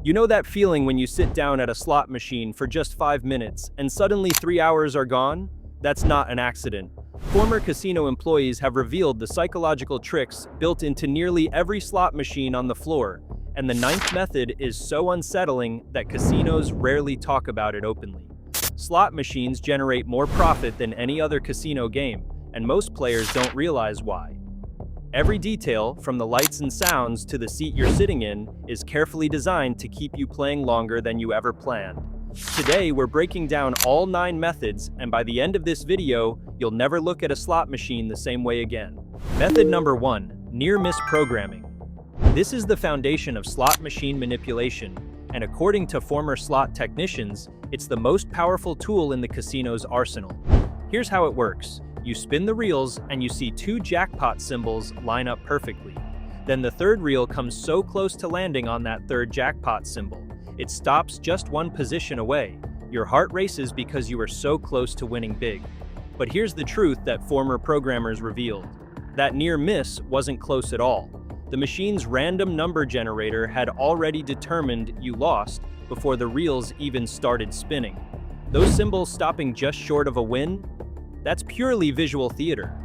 You know that feeling when you sit down at a slot machine for just 5 minutes and suddenly 3 hours are gone? That's not an accident. Former casino employees have revealed the psychological tricks built into nearly every slot machine on the floor, and the ninth method is so unsettling that casinos rarely talk about it openly. Slot machines generate more profit than any other casino game, and most players don't realize why. Every detail, from the lights and sounds to the seat you're sitting in, is carefully designed to keep you playing longer than you ever planned. Today, we're breaking down all 9 methods, and by the end of this video, you'll never look at a slot machine the same way again. Method number 1, near-miss programming. This is the foundation of slot machine manipulation, and according to former slot technicians, it's the most powerful tool in the casino's arsenal. Here's how it works. You spin the reels and you see 2 jackpot symbols line up perfectly. Then the third reel comes so close to landing on that third jackpot symbol, it stops just 1 position away. Your heart races because you are so close to winning big. But here's the truth that former programmers revealed. That near miss wasn't close at all. The machine's random number generator had already determined you lost before the reels even started spinning. Those symbols stopping just short of a win? That's purely visual theater.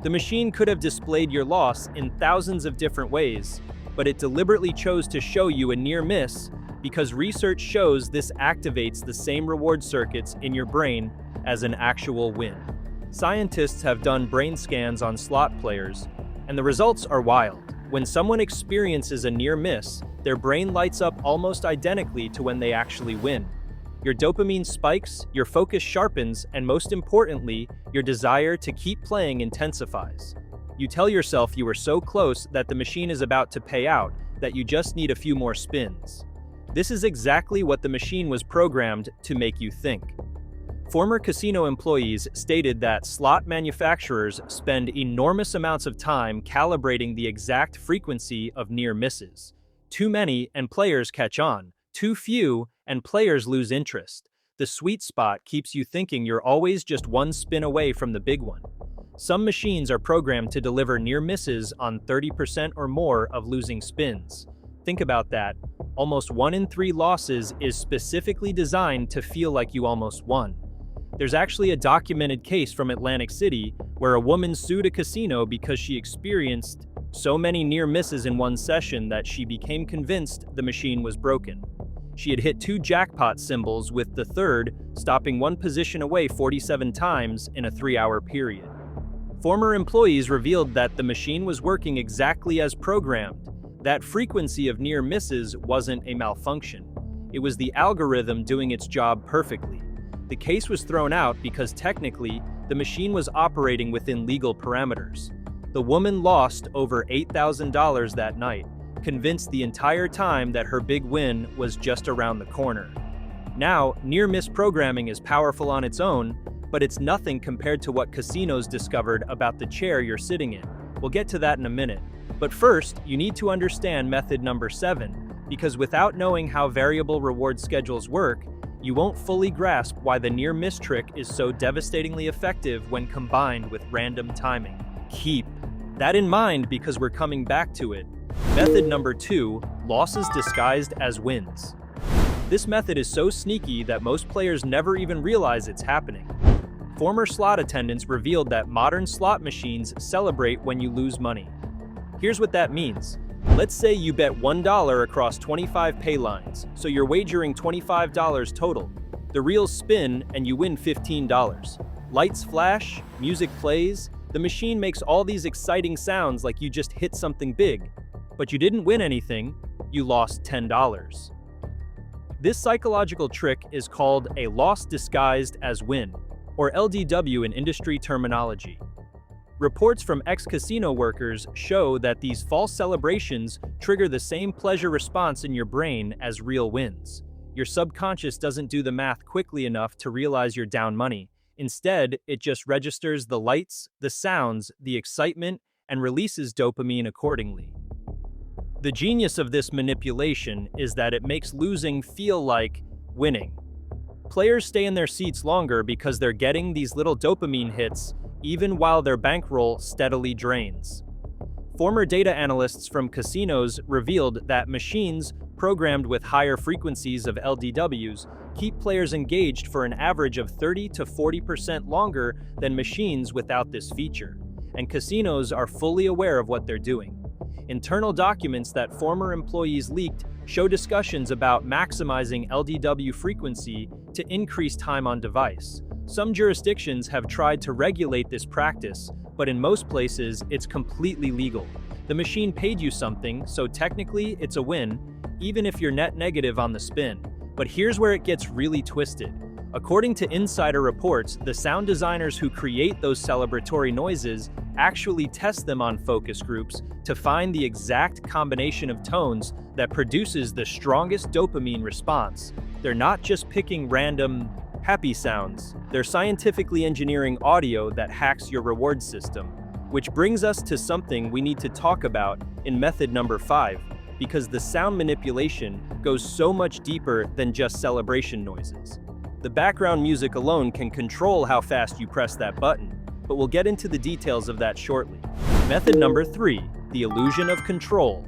The machine could have displayed your loss in thousands of different ways, but it deliberately chose to show you a near miss because research shows this activates the same reward circuits in your brain as an actual win. Scientists have done brain scans on slot players, and the results are wild. When someone experiences a near miss, their brain lights up almost identically to when they actually win. Your dopamine spikes, your focus sharpens, and most importantly, your desire to keep playing intensifies. You tell yourself you are so close that the machine is about to pay out, that you just need a few more spins. This is exactly what the machine was programmed to make you think. Former casino employees stated that slot manufacturers spend enormous amounts of time calibrating the exact frequency of near misses. Too many and players catch on. Too few and players lose interest. The sweet spot keeps you thinking you're always just 1 spin away from the big one. Some machines are programmed to deliver near misses on 30% or more of losing spins. Think about that. Almost 1 in 3 losses is specifically designed to feel like you almost won. There's actually a documented case from Atlantic City where a woman sued a casino because she experienced so many near misses in one session that she became convinced the machine was broken. She had hit 2 jackpot symbols, with the third stopping 1 position away 47 times in a 3-hour period. Former employees revealed that the machine was working exactly as programmed. That frequency of near misses wasn't a malfunction. It was the algorithm doing its job perfectly. The case was thrown out because technically, the machine was operating within legal parameters. The woman lost over $8,000 that night, convinced the entire time that her big win was just around the corner. Now, near-miss programming is powerful on its own, but it's nothing compared to what casinos discovered about the chair you're sitting in. We'll get to that in a minute. But first, you need to understand method number 7, because without knowing how variable reward schedules work, you won't fully grasp why the near-miss trick is so devastatingly effective when combined with random timing. Keep that in mind because we're coming back to it. Method number 2, losses disguised as wins. This method is so sneaky that most players never even realize it's happening. Former slot attendants revealed that modern slot machines celebrate when you lose money. Here's what that means. Let's say you bet $1 across 25 pay lines, so you're wagering $25 total. The reels spin and you win $15. Lights flash, music plays, the machine makes all these exciting sounds like you just hit something big. But you didn't win anything, you lost $10. This psychological trick is called a loss disguised as win, or LDW in industry terminology. Reports from ex-casino workers show that these false celebrations trigger the same pleasure response in your brain as real wins. Your subconscious doesn't do the math quickly enough to realize you're down money. Instead, it just registers the lights, the sounds, the excitement, and releases dopamine accordingly. The genius of this manipulation is that it makes losing feel like winning. Players stay in their seats longer because they're getting these little dopamine hits even while their bankroll steadily drains. Former data analysts from casinos revealed that machines programmed with higher frequencies of LDWs keep players engaged for an average of 30 to 40% longer than machines without this feature. And casinos are fully aware of what they're doing. Internal documents that former employees leaked show discussions about maximizing LDW frequency to increase time on device. Some jurisdictions have tried to regulate this practice, but in most places, it's completely legal. The machine paid you something, so technically it's a win, even if you're net negative on the spin. But here's where it gets really twisted. According to insider reports, the sound designers who create those celebratory noises actually test them on focus groups to find the exact combination of tones that produces the strongest dopamine response. They're not just picking random happy sounds. They're scientifically engineering audio that hacks your reward system. Which brings us to something we need to talk about in method number 5, because the sound manipulation goes so much deeper than just celebration noises. The background music alone can control how fast you press that button, but we'll get into the details of that shortly. Method number 3, the illusion of control.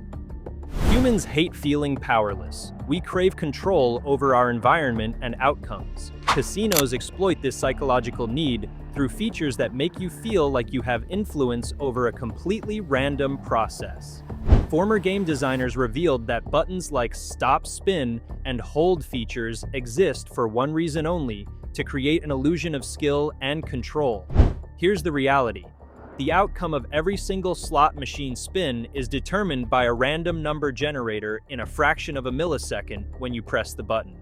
Humans hate feeling powerless. We crave control over our environment and outcomes. Casinos exploit this psychological need through features that make you feel like you have influence over a completely random process. Former game designers revealed that buttons like stop, spin, and hold features exist for one reason only: to create an illusion of skill and control. Here's the reality. The outcome of every single slot machine spin is determined by a random number generator in a fraction of a millisecond when you press the button.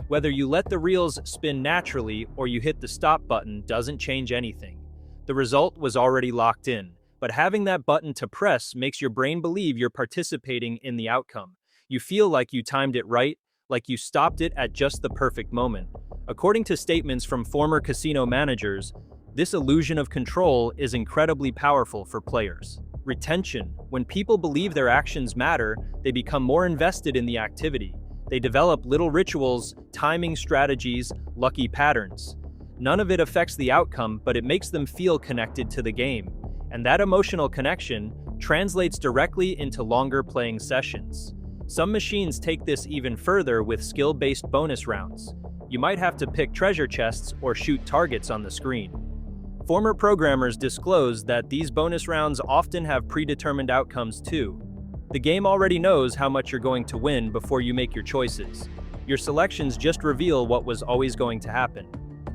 Whether you let the reels spin naturally or you hit the stop button doesn't change anything. The result was already locked in, but having that button to press makes your brain believe you're participating in the outcome. You feel like you timed it right, like you stopped it at just the perfect moment. According to statements from former casino managers, this illusion of control is incredibly powerful for players. Retention. When people believe their actions matter, they become more invested in the activity. They develop little rituals, timing strategies, lucky patterns. None of it affects the outcome, but it makes them feel connected to the game. And that emotional connection translates directly into longer playing sessions. Some machines take this even further with skill-based bonus rounds. You might have to pick treasure chests or shoot targets on the screen. Former programmers disclosed that these bonus rounds often have predetermined outcomes too. The game already knows how much you're going to win before you make your choices. Your selections just reveal what was always going to happen.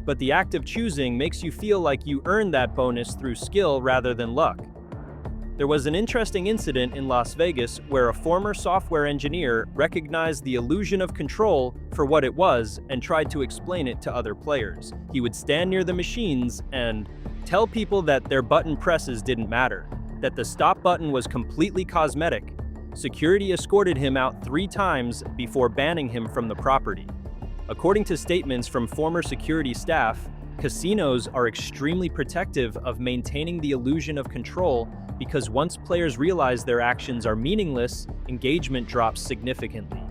But the act of choosing makes you feel like you earned that bonus through skill rather than luck. There was an interesting incident in Las Vegas where a former software engineer recognized the illusion of control for what it was and tried to explain it to other players. He would stand near the machines and tell people that their button presses didn't matter, that the stop button was completely cosmetic. Security escorted him out 3 times before banning him from the property. According to statements from former security staff, casinos are extremely protective of maintaining the illusion of control because once players realize their actions are meaningless, engagement drops significantly.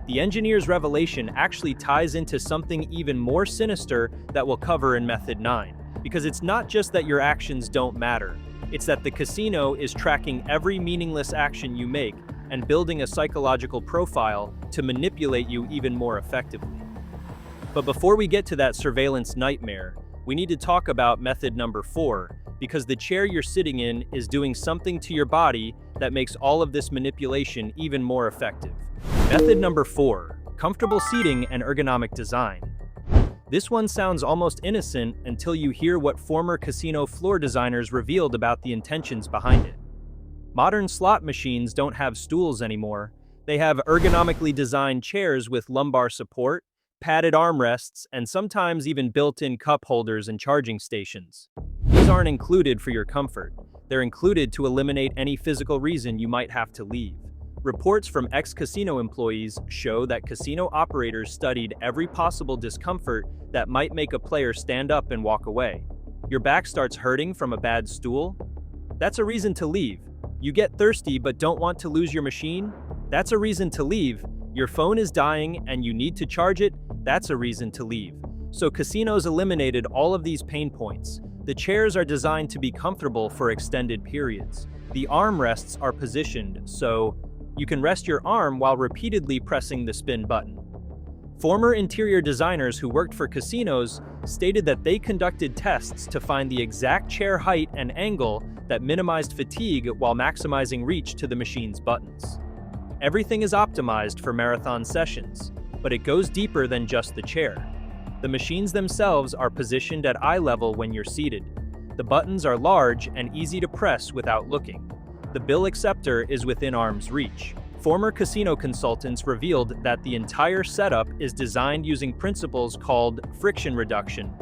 The engineer's revelation actually ties into something even more sinister that we'll cover in Method 9, because it's not just that your actions don't matter, it's that the casino is tracking every meaningless action you make and building a psychological profile to manipulate you even more effectively. But before we get to that surveillance nightmare, we need to talk about method number 4, because the chair you're sitting in is doing something to your body that makes all of this manipulation even more effective. Method number 4, comfortable seating and ergonomic design. This one sounds almost innocent until you hear what former casino floor designers revealed about the intentions behind it. Modern slot machines don't have stools anymore. They have ergonomically designed chairs with lumbar support, padded armrests, and sometimes even built-in cup holders and charging stations. These aren't included for your comfort. They're included to eliminate any physical reason you might have to leave. Reports from ex-casino employees show that casino operators studied every possible discomfort that might make a player stand up and walk away. Your back starts hurting from a bad stool? That's a reason to leave. You get thirsty but don't want to lose your machine? That's a reason to leave. Your phone is dying and you need to charge it? That's a reason to leave. So casinos eliminated all of these pain points. The chairs are designed to be comfortable for extended periods. The armrests are positioned so you can rest your arm while repeatedly pressing the spin button. Former interior designers who worked for casinos stated that they conducted tests to find the exact chair height and angle that minimized fatigue while maximizing reach to the machine's buttons. Everything is optimized for marathon sessions, but it goes deeper than just the chair. The machines themselves are positioned at eye level when you're seated. The buttons are large and easy to press without looking. The bill acceptor is within arm's reach. Former casino consultants revealed that the entire setup is designed using principles called friction reduction.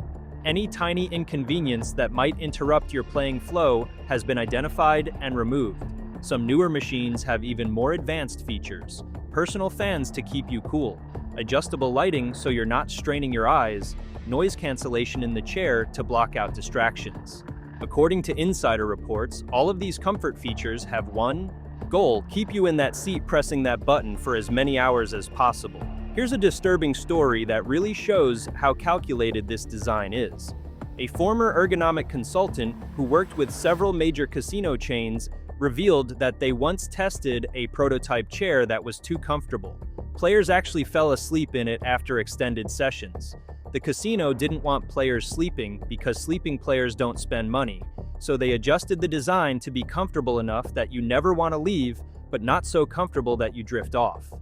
Any tiny inconvenience that might interrupt your playing flow has been identified and removed. Some newer machines have even more advanced features: personal fans to keep you cool, adjustable lighting so you're not straining your eyes, noise cancellation in the chair to block out distractions. According to insider reports, all of these comfort features have one goal: keep you in that seat pressing that button for as many hours as possible. Here's a disturbing story that really shows how calculated this design is. A former ergonomic consultant who worked with several major casino chains revealed that they once tested a prototype chair that was too comfortable. Players actually fell asleep in it after extended sessions. The casino didn't want players sleeping because sleeping players don't spend money, so they adjusted the design to be comfortable enough that you never want to leave, but not so comfortable that you drift off.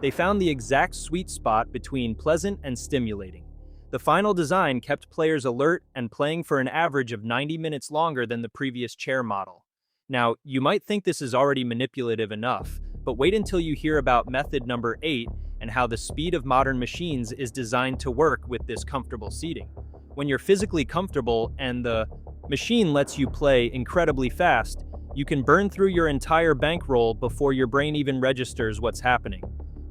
They found the exact sweet spot between pleasant and stimulating. The final design kept players alert and playing for an average of 90 minutes longer than the previous chair model. Now, you might think this is already manipulative enough, but wait until you hear about method number 8 and how the speed of modern machines is designed to work with this comfortable seating. When you're physically comfortable and the machine lets you play incredibly fast, you can burn through your entire bankroll before your brain even registers what's happening.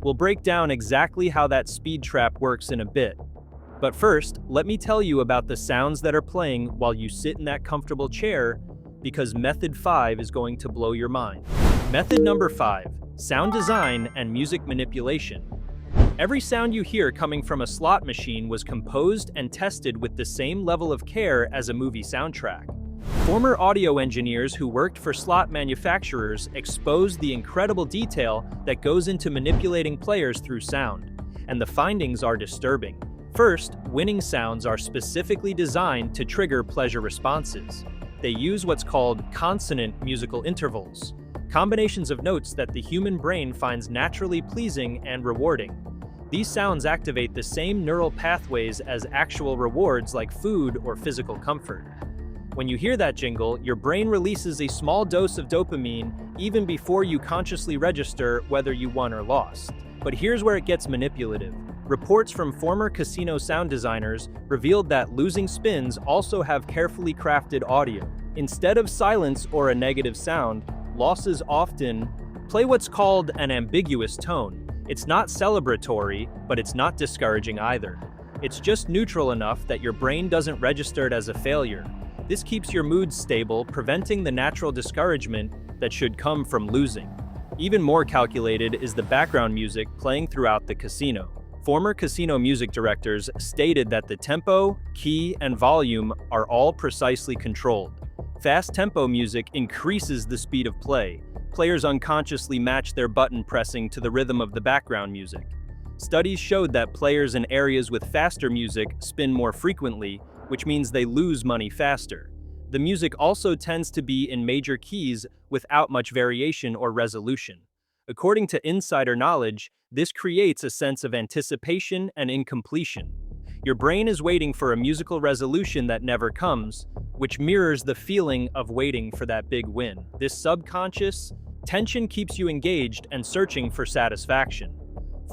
We'll break down exactly how that speed trap works in a bit. But first, let me tell you about the sounds that are playing while you sit in that comfortable chair, because method 5 is going to blow your mind. Method number 5, sound design and music manipulation. Every sound you hear coming from a slot machine was composed and tested with the same level of care as a movie soundtrack. Former audio engineers who worked for slot manufacturers exposed the incredible detail that goes into manipulating players through sound, and the findings are disturbing. First, winning sounds are specifically designed to trigger pleasure responses. They use what's called consonant musical intervals, combinations of notes that the human brain finds naturally pleasing and rewarding. These sounds activate the same neural pathways as actual rewards like food or physical comfort. When you hear that jingle, your brain releases a small dose of dopamine even before you consciously register whether you won or lost. But here's where it gets manipulative. Reports from former casino sound designers revealed that losing spins also have carefully crafted audio. Instead of silence or a negative sound, losses often play what's called an ambiguous tone. It's not celebratory, but it's not discouraging either. It's just neutral enough that your brain doesn't register it as a failure. This keeps your mood stable, preventing the natural discouragement that should come from losing. Even more calculated is the background music playing throughout the casino. Former casino music directors stated that the tempo, key, and volume are all precisely controlled. Fast tempo music increases the speed of play. Players unconsciously match their button pressing to the rhythm of the background music. Studies showed that players in areas with faster music spin more frequently, which means they lose money faster. The music also tends to be in major keys without much variation or resolution. According to insider knowledge, this creates a sense of anticipation and incompletion. Your brain is waiting for a musical resolution that never comes, which mirrors the feeling of waiting for that big win. This subconscious tension keeps you engaged and searching for satisfaction.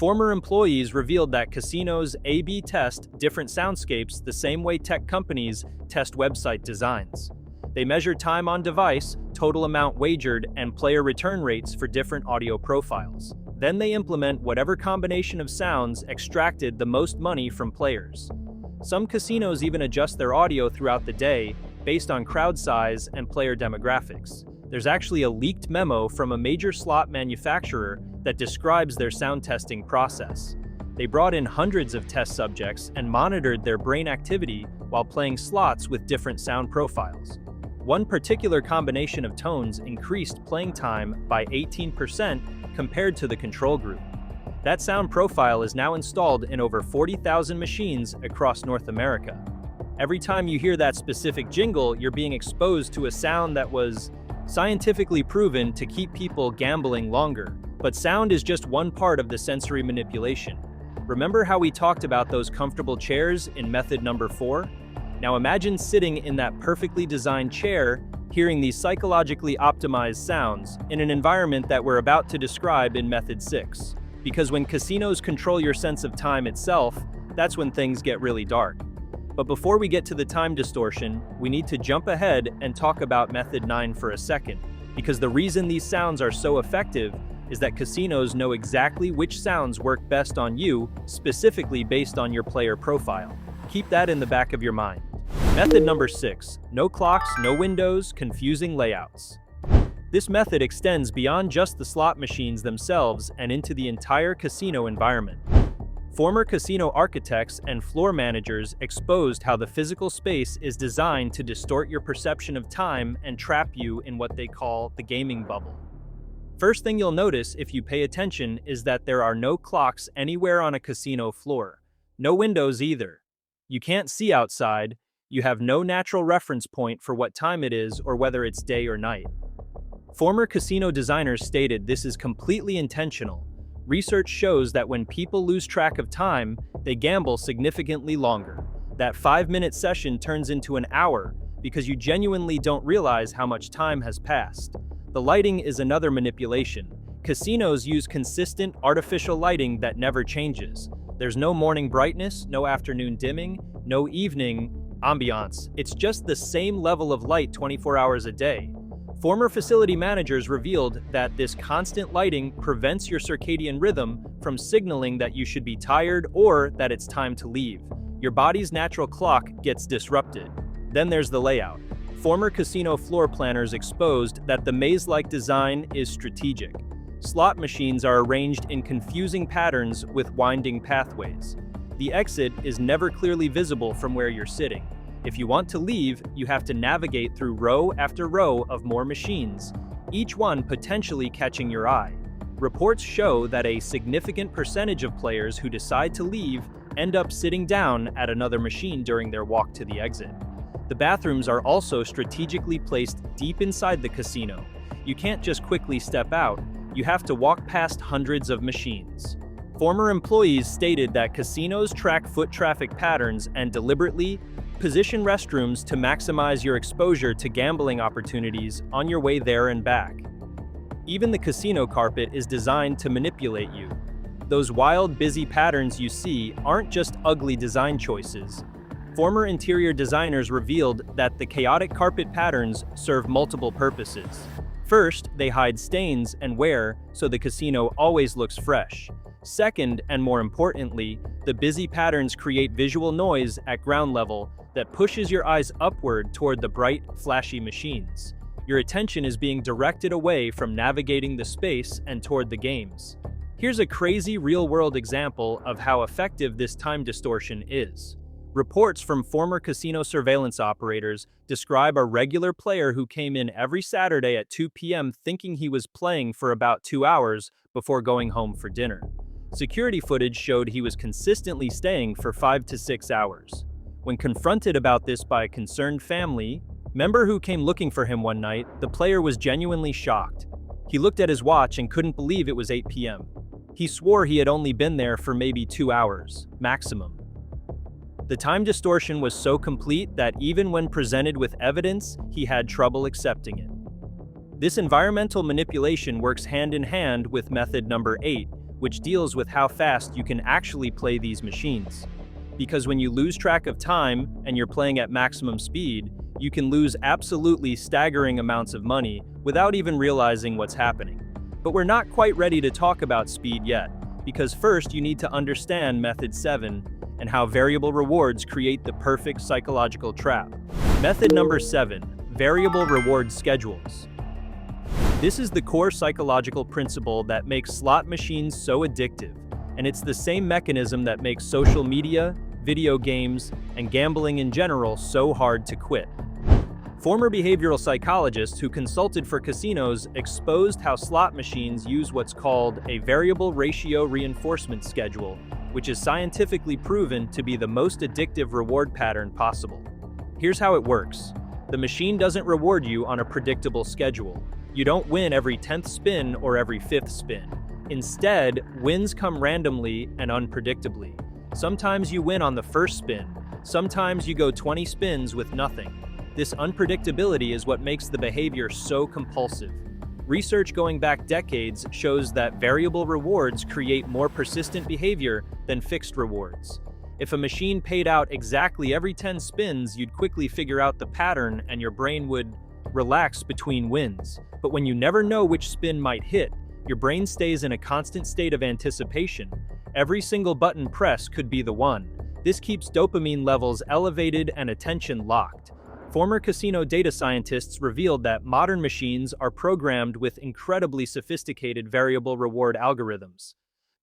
Former employees revealed that casinos A/B test different soundscapes the same way tech companies test website designs. They measure time on device, total amount wagered, and player return rates for different audio profiles. Then they implement whatever combination of sounds extracted the most money from players. Some casinos even adjust their audio throughout the day based on crowd size and player demographics. There's actually a leaked memo from a major slot manufacturer that describes their sound testing process. They brought in hundreds of test subjects and monitored their brain activity while playing slots with different sound profiles. One particular combination of tones increased playing time by 18% compared to the control group. That sound profile is now installed in over 40,000 machines across North America. Every time you hear that specific jingle, you're being exposed to a sound that was scientifically proven to keep people gambling longer. But sound is just one part of the sensory manipulation. Remember how we talked about those comfortable chairs in method number 4? Now imagine sitting in that perfectly designed chair, hearing these psychologically optimized sounds in an environment that we're about to describe in method 6. Because when casinos control your sense of time itself, that's when things get really dark. But before we get to the time distortion, we need to jump ahead and talk about method 9 for a second, because the reason these sounds are so effective is that casinos know exactly which sounds work best on you, specifically based on your player profile. Keep that in the back of your mind. Method number 6, no clocks, no windows, confusing layouts. This method extends beyond just the slot machines themselves and into the entire casino environment. Former casino architects and floor managers exposed how the physical space is designed to distort your perception of time and trap you in what they call the gaming bubble. First thing you'll notice if you pay attention is that there are no clocks anywhere on a casino floor. No windows either. You can't see outside. You have no natural reference point for what time it is or whether it's day or night. Former casino designers stated this is completely intentional. Research shows that when people lose track of time, they gamble significantly longer. That 5-minute session turns into an hour because you genuinely don't realize how much time has passed. The lighting is another manipulation. Casinos use consistent, artificial lighting that never changes. There's no morning brightness, no afternoon dimming, no evening ambiance. It's just the same level of light 24 hours a day. Former facility managers revealed that this constant lighting prevents your circadian rhythm from signaling that you should be tired or that it's time to leave. Your body's natural clock gets disrupted. Then there's the layout. Former casino floor planners exposed that the maze-like design is strategic. Slot machines are arranged in confusing patterns with winding pathways. The exit is never clearly visible from where you're sitting. If you want to leave, you have to navigate through row after row of more machines, each one potentially catching your eye. Reports show that a significant percentage of players who decide to leave end up sitting down at another machine during their walk to the exit. The bathrooms are also strategically placed deep inside the casino. You can't just quickly step out, you have to walk past hundreds of machines. Former employees stated that casinos track foot traffic patterns and deliberately position restrooms to maximize your exposure to gambling opportunities on your way there and back. Even the casino carpet is designed to manipulate you. Those wild, busy patterns you see aren't just ugly design choices. Former interior designers revealed that the chaotic carpet patterns serve multiple purposes. First, they hide stains and wear so the casino always looks fresh. Second, and more importantly, the busy patterns create visual noise at ground level that pushes your eyes upward toward the bright, flashy machines. Your attention is being directed away from navigating the space and toward the games. Here's a crazy real-world example of how effective this time distortion is. Reports from former casino surveillance operators describe a regular player who came in every Saturday at 2 p.m. thinking he was playing for about 2 hours before going home for dinner. Security footage showed he was consistently staying for 5 to 6 hours. When confronted about this by a concerned family member who came looking for him one night, the player was genuinely shocked. He looked at his watch and couldn't believe it was 8 p.m. He swore he had only been there for maybe 2 hours, maximum. The time distortion was so complete that even when presented with evidence, he had trouble accepting it. This environmental manipulation works hand in hand with method number 8, which deals with how fast you can actually play these machines. Because when you lose track of time and you're playing at maximum speed, you can lose absolutely staggering amounts of money without even realizing what's happening. But we're not quite ready to talk about speed yet, because first you need to understand method 7 and how variable rewards create the perfect psychological trap. Method number 7, variable reward schedules. This is the core psychological principle that makes slot machines so addictive, and it's the same mechanism that makes social media, video games, and gambling in general so hard to quit. Former behavioral psychologists who consulted for casinos exposed how slot machines use what's called a variable ratio reinforcement schedule, which is scientifically proven to be the most addictive reward pattern possible. Here's how it works. The machine doesn't reward you on a predictable schedule. You don't win every 10th spin or every 5th spin. Instead, wins come randomly and unpredictably. Sometimes you win on the first spin. Sometimes you go 20 spins with nothing. This unpredictability is what makes the behavior so compulsive. Research going back decades shows that variable rewards create more persistent behavior than fixed rewards. If a machine paid out exactly every 10 spins, you'd quickly figure out the pattern and your brain would relax between wins. But when you never know which spin might hit, your brain stays in a constant state of anticipation. Every single button press could be the one. This keeps dopamine levels elevated and attention locked. Former casino data scientists revealed that modern machines are programmed with incredibly sophisticated variable reward algorithms.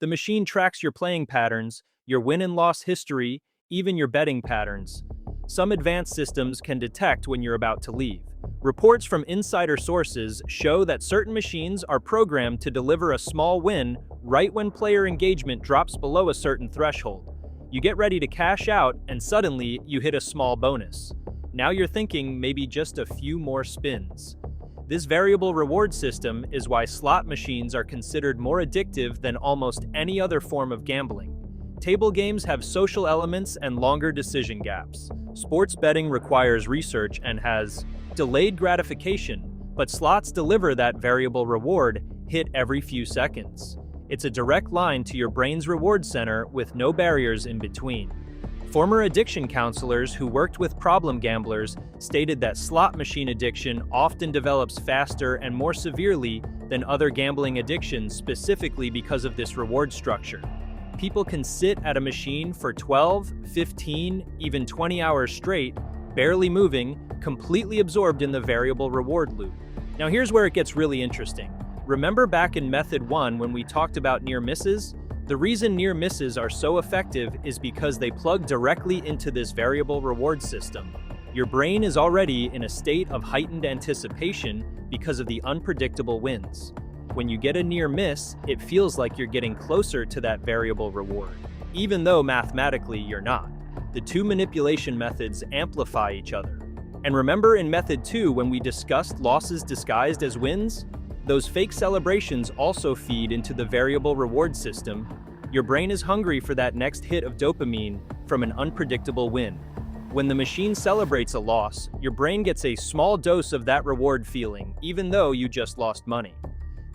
The machine tracks your playing patterns, your win and loss history, even your betting patterns. Some advanced systems can detect when you're about to leave. Reports from insider sources show that certain machines are programmed to deliver a small win right when player engagement drops below a certain threshold. You get ready to cash out, and suddenly you hit a small bonus. Now you're thinking maybe just a few more spins. This variable reward system is why slot machines are considered more addictive than almost any other form of gambling. Table games have social elements and longer decision gaps. Sports betting requires research and has delayed gratification, but slots deliver that variable reward hit every few seconds. It's a direct line to your brain's reward center with no barriers in between. Former addiction counselors who worked with problem gamblers stated that slot machine addiction often develops faster and more severely than other gambling addictions, specifically because of this reward structure. People can sit at a machine for 12, 15, even 20 hours straight, barely moving, completely absorbed in the variable reward loop. Now here's where it gets really interesting. Remember back in Method 1 when we talked about near misses? The reason near misses are so effective is because they plug directly into this variable reward system. Your brain is already in a state of heightened anticipation because of the unpredictable wins. When you get a near miss, it feels like you're getting closer to that variable reward, even though mathematically you're not. The two manipulation methods amplify each other. And remember in Method 2 when we discussed losses disguised as wins? Those fake celebrations also feed into the variable reward system. Your brain is hungry for that next hit of dopamine from an unpredictable win. When the machine celebrates a loss, your brain gets a small dose of that reward feeling, even though you just lost money.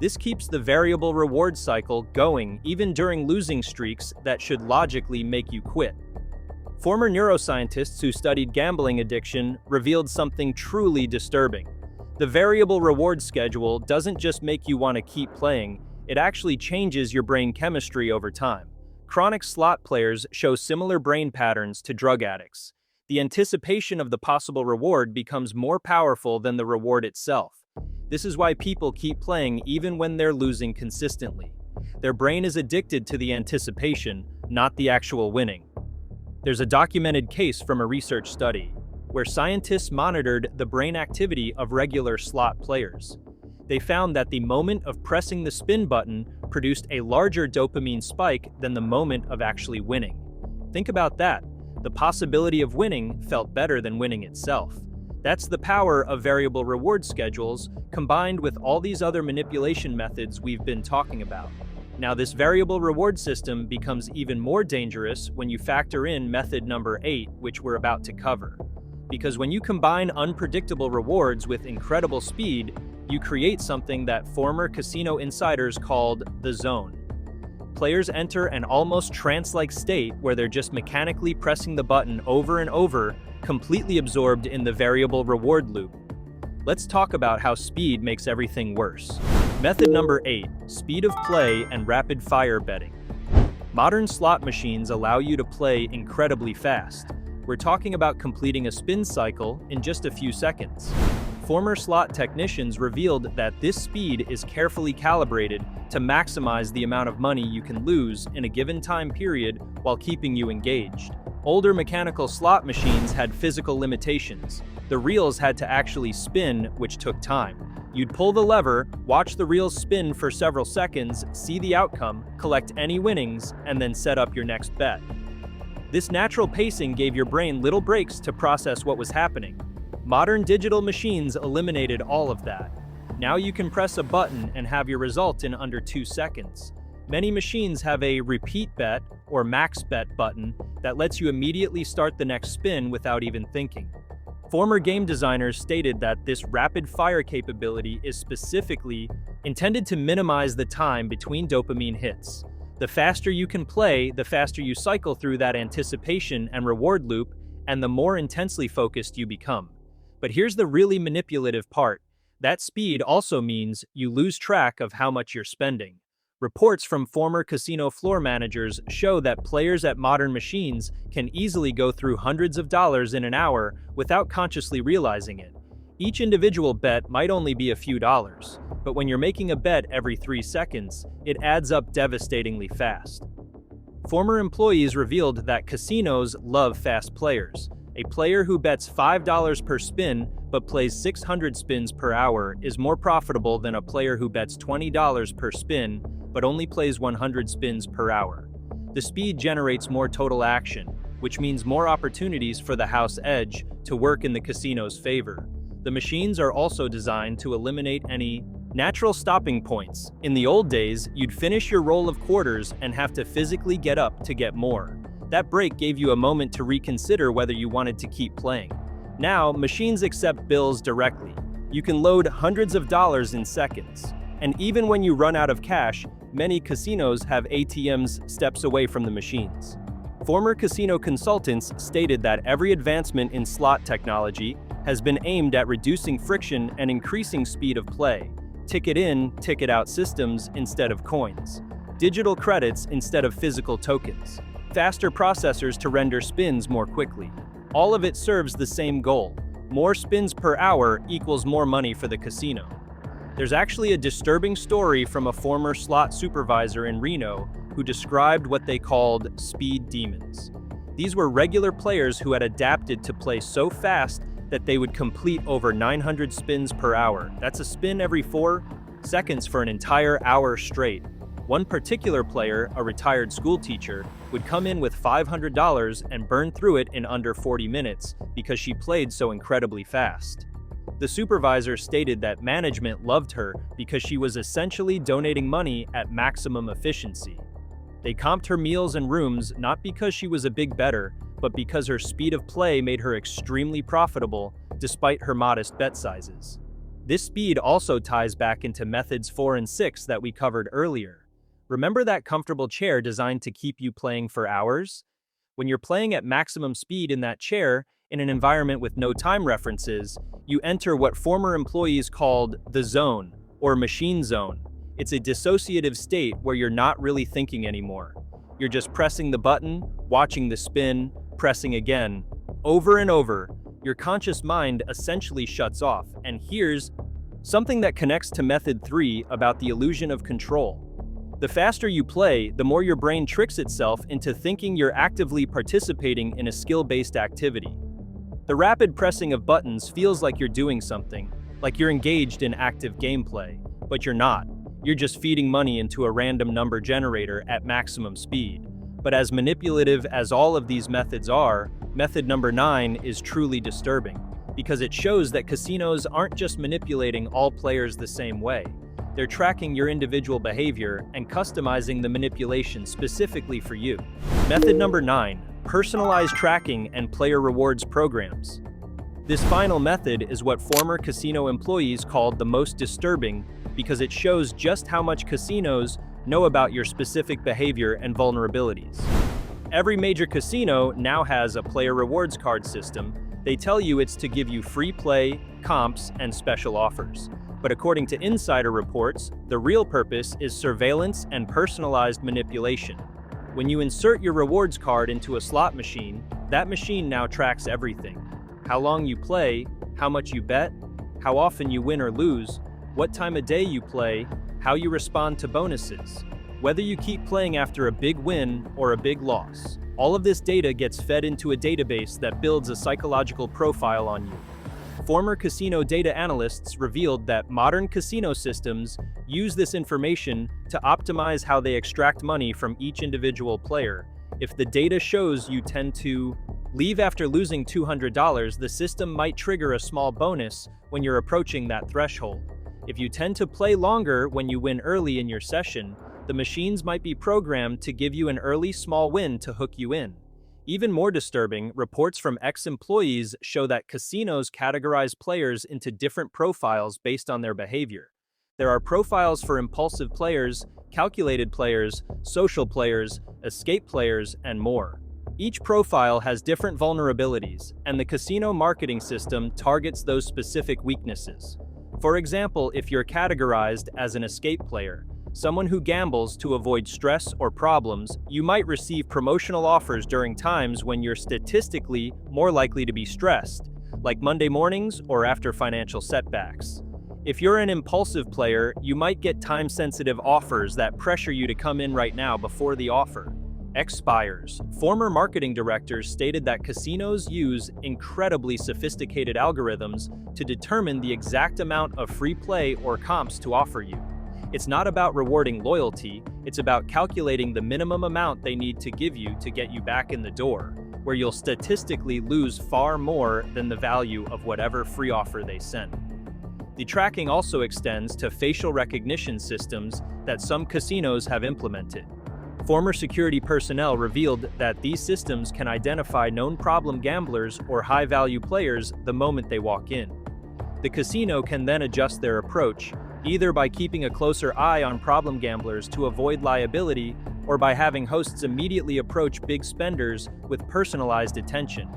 This keeps the variable reward cycle going even during losing streaks that should logically make you quit. Former neuroscientists who studied gambling addiction revealed something truly disturbing. The variable reward schedule doesn't just make you want to keep playing, it actually changes your brain chemistry over time. Chronic slot players show similar brain patterns to drug addicts. The anticipation of the possible reward becomes more powerful than the reward itself. This is why people keep playing even when they're losing consistently. Their brain is addicted to the anticipation, not the actual winning. There's a documented case from a research study where scientists monitored the brain activity of regular slot players. They found that the moment of pressing the spin button produced a larger dopamine spike than the moment of actually winning. Think about that. The possibility of winning felt better than winning itself. That's the power of variable reward schedules combined with all these other manipulation methods we've been talking about. Now, this variable reward system becomes even more dangerous when you factor in method number 8, which we're about to cover. Because when you combine unpredictable rewards with incredible speed, you create something that former casino insiders called the zone. Players enter an almost trance-like state where they're just mechanically pressing the button over and over, completely absorbed in the variable reward loop. Let's talk about how speed makes everything worse. Method number 8, speed of play and rapid-fire betting. Modern slot machines allow you to play incredibly fast. We're talking about completing a spin cycle in just a few seconds. Former slot technicians revealed that this speed is carefully calibrated to maximize the amount of money you can lose in a given time period while keeping you engaged. Older mechanical slot machines had physical limitations. The reels had to actually spin, which took time. You'd pull the lever, watch the reels spin for several seconds, see the outcome, collect any winnings, and then set up your next bet. This natural pacing gave your brain little breaks to process what was happening. Modern digital machines eliminated all of that. Now you can press a button and have your result in under 2 seconds. Many machines have a repeat bet or max bet button that lets you immediately start the next spin without even thinking. Former game designers stated that this rapid-fire capability is specifically intended to minimize the time between dopamine hits. The faster you can play, the faster you cycle through that anticipation and reward loop, and the more intensely focused you become. But here's the really manipulative part. That speed also means you lose track of how much you're spending. Reports from former casino floor managers show that players at modern machines can easily go through hundreds of dollars in an hour without consciously realizing it. Each individual bet might only be a few dollars, but when you're making a bet every 3 seconds, it adds up devastatingly fast. Former employees revealed that casinos love fast players. A player who bets $5 per spin but plays 600 spins per hour is more profitable than a player who bets $20 per spin but only plays 100 spins per hour. The speed generates more total action, which means more opportunities for the house edge to work in the casino's favor. The machines are also designed to eliminate any natural stopping points. In the old days, you'd finish your roll of quarters and have to physically get up to get more. That break gave you a moment to reconsider whether you wanted to keep playing. Now, machines accept bills directly. You can load hundreds of dollars in seconds. And even when you run out of cash, many casinos have ATMs steps away from the machines. Former casino consultants stated that every advancement in slot technology has been aimed at reducing friction and increasing speed of play. Ticket in, ticket out systems instead of coins. Digital credits instead of physical tokens. Faster processors to render spins more quickly. All of it serves the same goal. More spins per hour equals more money for the casino. There's actually a disturbing story from a former slot supervisor in Reno who described what they called speed demons. These were regular players who had adapted to play so fast that they would complete over 900 spins per hour. That's a spin every 4 seconds for an entire hour straight. One particular player, a retired school teacher, would come in with $500 and burn through it in under 40 minutes because she played so incredibly fast. The supervisor stated that management loved her because she was essentially donating money at maximum efficiency. They comped her meals and rooms not because she was a big bettor, but because her speed of play made her extremely profitable despite her modest bet sizes. This speed also ties back into methods 4 and 6 that we covered earlier. Remember that comfortable chair designed to keep you playing for hours? When you're playing at maximum speed in that chair, in an environment with no time references, you enter what former employees called the zone, or machine zone. It's a dissociative state where you're not really thinking anymore. You're just pressing the button, watching the spin, pressing again. Over and over, your conscious mind essentially shuts off. And here's something that connects to method 3 about the illusion of control. The faster you play, the more your brain tricks itself into thinking you're actively participating in a skill-based activity. The rapid pressing of buttons feels like you're doing something, like you're engaged in active gameplay, but you're not. You're just feeding money into a random number generator at maximum speed. But as manipulative as all of these methods are, method number 9 is truly disturbing, because it shows that casinos aren't just manipulating all players the same way. They're tracking your individual behavior and customizing the manipulation specifically for you. Method number 9, personalized tracking and player rewards programs. This final method is what former casino employees called the most disturbing because it shows just how much casinos know about your specific behavior and vulnerabilities. Every major casino now has a player rewards card system. They tell you it's to give you free play, comps, and special offers. But according to insider reports, the real purpose is surveillance and personalized manipulation. When you insert your rewards card into a slot machine, that machine now tracks everything. How long you play, how much you bet, how often you win or lose, what time of day you play, how you respond to bonuses, whether you keep playing after a big win or a big loss. All of this data gets fed into a database that builds a psychological profile on you. Former casino data analysts revealed that modern casino systems use this information to optimize how they extract money from each individual player. If the data shows you tend to leave after losing $200, the system might trigger a small bonus when you're approaching that threshold. If you tend to play longer when you win early in your session, the machines might be programmed to give you an early small win to hook you in. Even more disturbing, reports from ex-employees show that casinos categorize players into different profiles based on their behavior. There are profiles for impulsive players, calculated players, social players, escape players, and more. Each profile has different vulnerabilities, and the casino marketing system targets those specific weaknesses. For example, if you're categorized as an escape player, someone who gambles to avoid stress or problems, you might receive promotional offers during times when you're statistically more likely to be stressed, like Monday mornings or after financial setbacks. If you're an impulsive player, you might get time-sensitive offers that pressure you to come in right now before the offer expires. Former marketing directors stated that casinos use incredibly sophisticated algorithms to determine the exact amount of free play or comps to offer you. It's not about rewarding loyalty, it's about calculating the minimum amount they need to give you to get you back in the door, where you'll statistically lose far more than the value of whatever free offer they sent. The tracking also extends to facial recognition systems that some casinos have implemented. Former security personnel revealed that these systems can identify known problem gamblers or high-value players the moment they walk in. The casino can then adjust their approach, either by keeping a closer eye on problem gamblers to avoid liability or by having hosts immediately approach big spenders with personalized attention.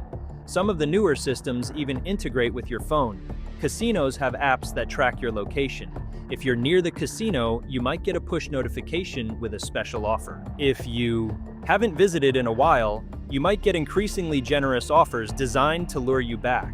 Some of the newer systems even integrate with your phone. Casinos have apps that track your location. If you're near the casino, you might get a push notification with a special offer. If you haven't visited in a while, you might get increasingly generous offers designed to lure you back.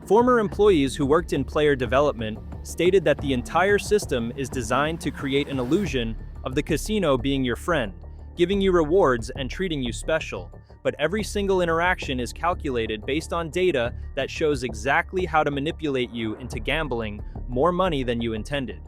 Former employees who worked in player development stated that the entire system is designed to create an illusion of the casino being your friend, giving you rewards and treating you special. But every single interaction is calculated based on data that shows exactly how to manipulate you into gambling more money than you intended.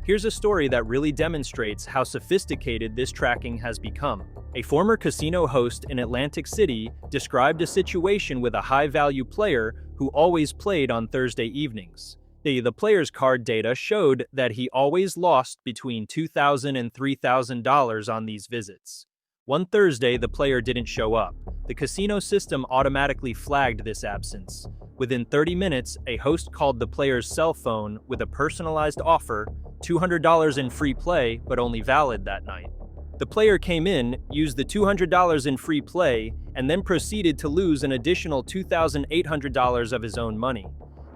Here's a story that really demonstrates how sophisticated this tracking has become. A former casino host in Atlantic City described a situation with a high-value player who always played on Thursday evenings. The player's card data showed that he always lost between $2,000 and $3,000 on these visits. One Thursday, the player didn't show up. The casino system automatically flagged this absence. Within 30 minutes, a host called the player's cell phone with a personalized offer, $200 in free play, but only valid that night. The player came in, used the $200 in free play, and then proceeded to lose an additional $2,800 of his own money.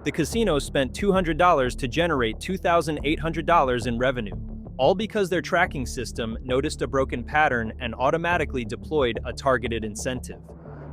The casino spent $200 to generate $2,800 in revenue, all because their tracking system noticed a broken pattern and automatically deployed a targeted incentive.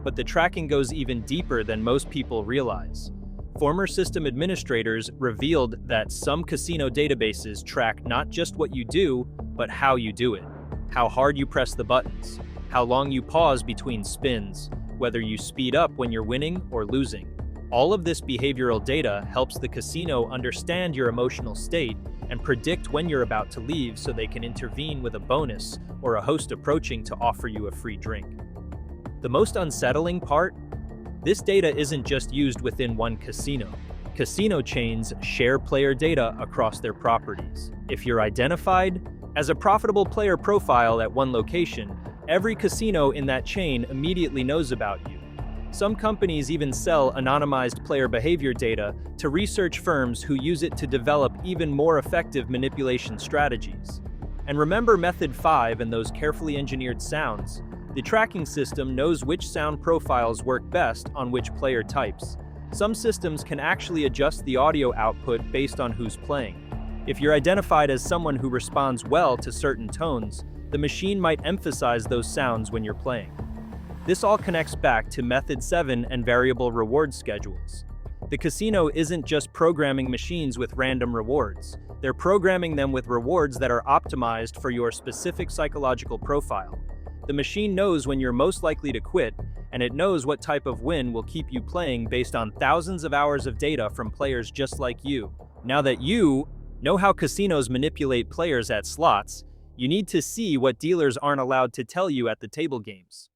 But the tracking goes even deeper than most people realize. Former system administrators revealed that some casino databases track not just what you do, but how you do it. How hard you press the buttons, how long you pause between spins, whether you speed up when you're winning or losing. All of this behavioral data helps the casino understand your emotional state and predict when you're about to leave so they can intervene with a bonus or a host approaching to offer you a free drink. The most unsettling part? This data isn't just used within one casino. Casino chains share player data across their properties. If you're identified as a profitable player profile at one location, every casino in that chain immediately knows about you. Some companies even sell anonymized player behavior data to research firms who use it to develop even more effective manipulation strategies. And remember Method 5 and those carefully engineered sounds. The tracking system knows which sound profiles work best on which player types. Some systems can actually adjust the audio output based on who's playing. If you're identified as someone who responds well to certain tones, the machine might emphasize those sounds when you're playing. This all connects back to Method 7 and variable reward schedules. The casino isn't just programming machines with random rewards. They're programming them with rewards that are optimized for your specific psychological profile. The machine knows when you're most likely to quit, and it knows what type of win will keep you playing based on thousands of hours of data from players just like you. Now that you know how casinos manipulate players at slots, you need to see what dealers aren't allowed to tell you at the table games.